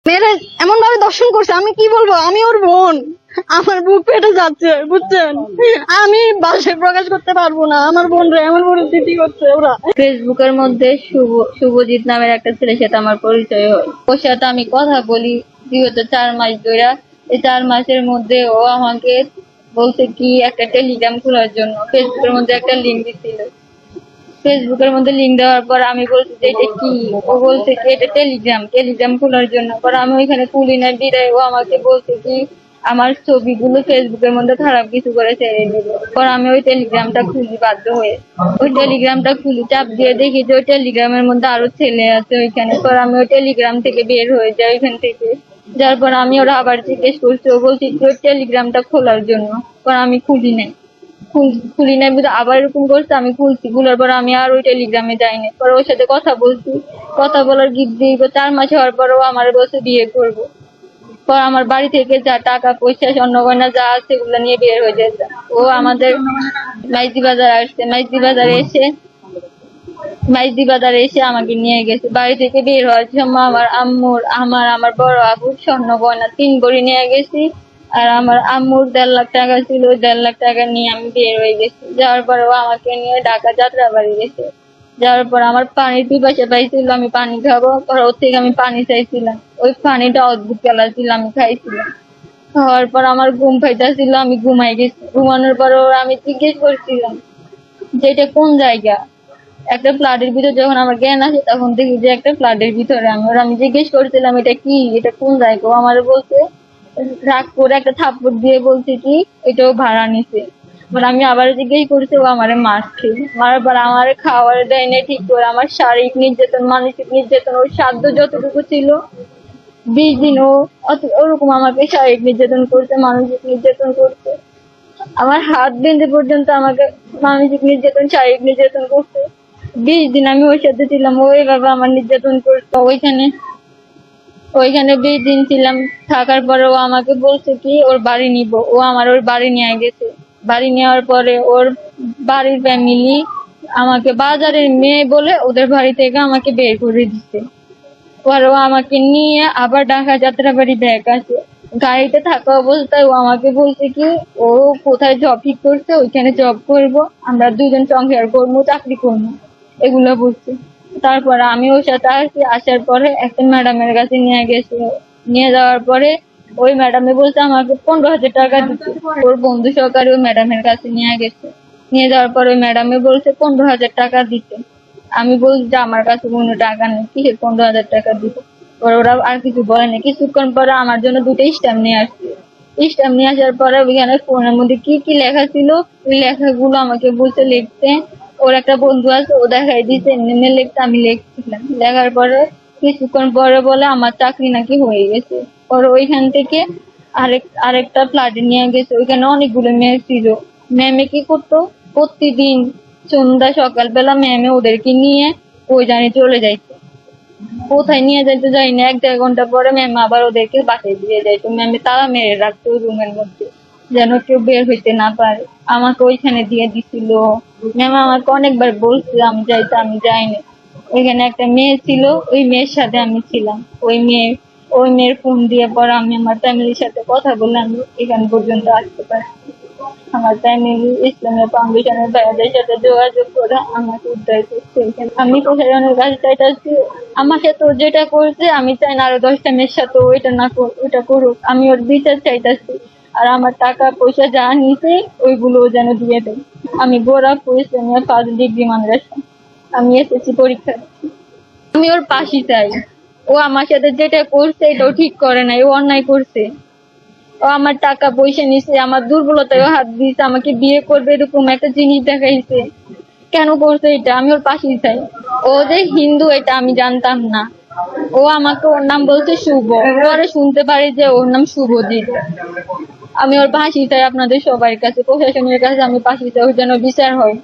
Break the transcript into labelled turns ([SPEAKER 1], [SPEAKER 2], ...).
[SPEAKER 1] মেয়েরা এমন ভাবে দর্শন করছে, আমি কি বলবো, আমি ওর বোন, আমার বুক পেটে যাচ্ছে, বুঝছেন? আমি ভাষায় প্রকাশ করতে পারবো না, আমার বোনরা এমন পরিস্থিতি করছে ওরা।
[SPEAKER 2] ফেসবুকের মধ্যে শুভজিৎ নামের একটা ছেলের সাথে আমার পরিচয় হয়। ওর সাথে আমি কথা বলি বিগত 4 মাস ধরে। এই 4 মাসের মধ্যে ও আমাকে বলছে কি একটা টেলিগ্রাম খোলার জন্য। ফেসবুকের মধ্যে একটা লিঙ্ক দিছিল। ফেসবুকের মধ্যে লিঙ্ক দেওয়ার পর আমি বলছি যে এটা কি। ও বলছে কি এটা টেলিগ্রাম খোলার জন্য। পর আমি ওইখানে খুলি না, বিদায় ও আমাকে বলছে কি আমার ছবিগুলো ফেসবুকের মধ্যে খারাপ কিছু করে ছেড়ে দিল। পর আমি ওই টেলিগ্রামটা খুলি বাধ্য হয়ে। ওই টেলিগ্রামটা খুলি, চাপ দিয়ে দেখি যে ওই টেলিগ্রামের মধ্যে আরো ছেলে আছে ওইখানে। পর আমি ওই টেলিগ্রাম থেকে বের হয়ে যাই ওইখান থেকে। যার পর আমি ওরা আবার জিজ্ঞেস করছি, ও বলছি ওই টেলিগ্রামটা খোলার জন্য। পর আমি খুলি নাই, খুলি নাই বুঝে আবার এরকম করছে। আমি খুলছি, খোলার পর আমি আর ওই টেলিগ্রামে যাইনি। পর ওর সাথে কথা বলছি, কথা বলার দীর্ঘ 4 মাস হওয়ার পরও আমার বলছে বিয়ে করবো। পর আমার বাড়ি থেকে যা টাকা পয়সা স্বর্ণ গয়না যা আছে ওগুলো নিয়ে বের হয়ে যেত। ও আমাদের মাইজি বাজার আসছে, মাইজি বাজারে এসে আমাকে নিয়ে গেছে। বাড়ি থেকে বের হওয়ার সময় আমার বড় আবুর স্বর্ণ গয়না 3 ভরি নিয়ে গেছি। আর আমার আম্মুর 1.5 লাখ টাকা ছিল, ওই 1.5 লাখ টাকা নিয়ে আমি বের হয়ে গেছি। যাওয়ার পর ও আমাকে নিয়ে ঢাকা যাত্রাবাড়ি গেছে। যাওয়ার পর আমার পানির পিপাসা পাইছিল, আমি পানি খাবো। পর ওর থেকে আমি পানি চাইছিলাম, ওই পানিটা অদ্ভুত কালার ছিল, আমি খাইছিলাম। খাওয়ার পর আমার ঘুম পাইতেছিল, আমি ঘুমাই গেছি। ঘুমানোর পর আমি জিজ্ঞেস করছিলাম যে এটা কোন জায়গা। একটা ফ্ল্যাটের ভিতরে যখন আমার জ্ঞান আসে তখন দেখি যে একটা ফ্ল্যাটের ভিতরে আমি জিজ্ঞেস করছিলাম এটা কি, এটা কোন জায়গা। ও আমার বলছে, রাগ করে একটা থাপ্পড় দিয়ে বলছে কি এটাও ভাড়া নিছে। আমি আবার জিজ্ঞেস করছি, ও আমারে মারছে। মারার পর আমারে খাওয়ার দেয় না ঠিক করে। আমার শারীরিক নির্যাতন, মানসিক নির্যাতন, ওর সাধ্য যতটুকু ছিল 20 দিন ওরকম আমাকে শারীরিক নির্যাতন করছে, মানসিক নির্যাতন করছে। আমার হাত বেঁধে পর্যন্ত আমাকে মানসিক নির্যাতন, শারীরিক নির্যাতন করছে। 20 দিন আমি ওর সাথে ছিলাম, ও এইভাবে আমার নির্যাতন করতো। ওইখানে 20 দিন ছিলাম। থাকার পরে ও আমাকে বলছে কি ওর বাড়ি নিব। ও আমার ওর বাড়ি নিয়ে গেছে। বাড়ি নেওয়ার পরে ওর বাড়ির ফ্যামিলি আমাকে বাজারের মেয়ে বলে ওদের বাড়ি থেকে আমাকে বের করে দিচ্ছে। পর ও আমাকে নিয়ে আবার ঢাকা যাত্রাবাড়ি ব্যাগ আছে। গাড়িতে থাকা অবস্থায় ও আমাকে বলছে কি ও কোথায় জব ঠিক করছে, ওইখানে জব করব, আমরা দুজন সংসার করবো, চাকরি করবো, এগুলো বলছে। তারপরে আমি ওর সাথে আসি। আসার পরে একটা ম্যাডামের কাছে নিয়ে গেছে। নিয়ে যাওয়ার পরে ওই ম্যাডামে বলছে আমাকে 15,000 টাকা দিচ্ছে। ওর বন্ধু সহকারে ওই ম্যাডামের কাছে নিয়ে গেছে। নিয়ে যাওয়ার পরে ওই ম্যাডামে বলছে 15,000 টাকা দিতে। আমি বলছি যে আমার কাছে কোনো টাকা নেই, কিসের 15,000 টাকা দিতে। ওরা আর কিছু বলেনি। কিছুক্ষণ পরে আমার জন্য 2টা স্ট্যাম্প নিয়ে আসছে। স্ট্যাম্প নিয়ে আসার পরে ওইখানে ফোনের মধ্যে কি কি লেখা ছিল, ওই লেখাগুলো আমাকে বলছে লিখতে। ওর একটা বন্ধু আছে, ও দেখাই দিচ্ছে এমনি লিখতে। আমি লিখছিলাম। লেখার পরে কিছুক্ষণ পরে বলে আমার চাকরি নাকি হয়ে গেছে। পরে ওইখান থেকে আরেকটা ফ্ল্যাটে নিয়ে গেছে। ওইখানে অনেকগুলো মেয়ে ছিল। ম্যামে কি করতো, প্রতিদিন সন্ধ্যা সকালবেলা ম্যামে ওদেরকে নিয়ে ওই জানি চলে যাইতো। কোথায় নিয়ে যাইতো যাই না, 1-1.5 ঘন্টা পরে ম্যাম আবার ওদেরকে বাসায় দিয়ে যাইতো। ম্যামে তালা মেরে রাখতো রুমের মধ্যে, যেন কেউ বের হইতে না পারে। আমাকে ওইখানে দিয়ে দিছিল। ম্যাম আমাকে অনেকবার বলছিল আমি যাইতে, আমি যাইনি। ওইখানে একটা মেয়ে ছিল, ওই মেয়ের সাথে আমি ছিলাম। ওই মেয়ের ফোন দিয়ে পরে আমি আমার ফ্যামিলির সাথে কথা বলে আমি এখান পর্যন্ত আসতে পারি। আমার ফ্যামিলি ইসলামিয়া ফাউন্ডেশনের ভাইয়াদের সাথে যোগাযোগ করে আমাকে উদ্ধার করছে। আমি প্রশাসনের কাছে চাইতেছি আমার সাথে ও যেটা করছে, আমি চাই না আরো 10টা মেয়ের সাথে ওইটা না ওইটা করুক। আমি ওর বিচার চাইতেছি। আর আমার টাকা পয়সা যা নিছে ওইগুলো যেন দিয়ে দেয়। আমি গোরখপুর ইসলামিয়া 1st ডিগ্রি মাদ্রাসা, আমি এসএসসি পরীক্ষা দিচ্ছি। আমি ওর পাশে চাই। ও আমার সাথে যেটা করছে এটাও ঠিক করে নাই, ও অন্যায় করছে। ও আমার টাকা পয়সা নিছে, আমার দুর্বলতায় হাত দিয়েছে, আমাকে বিয়ে করবে এরকম একটা জিনিস দেখাইছে। কেন করছে এটা? আমি ওর পাশেই চাই। ও যে হিন্দু এটা আমি জানতাম না। ও আমাকে ওর নাম বলছে শুভ, পরে শুনতে পারি যে ওর নাম শুভজিৎ। আমি ওর পাশেই চাই। আপনাদের সবার কাছে, প্রশাসনের কাছে আমি পাশেই চাই, ওর যেন বিচার হয়।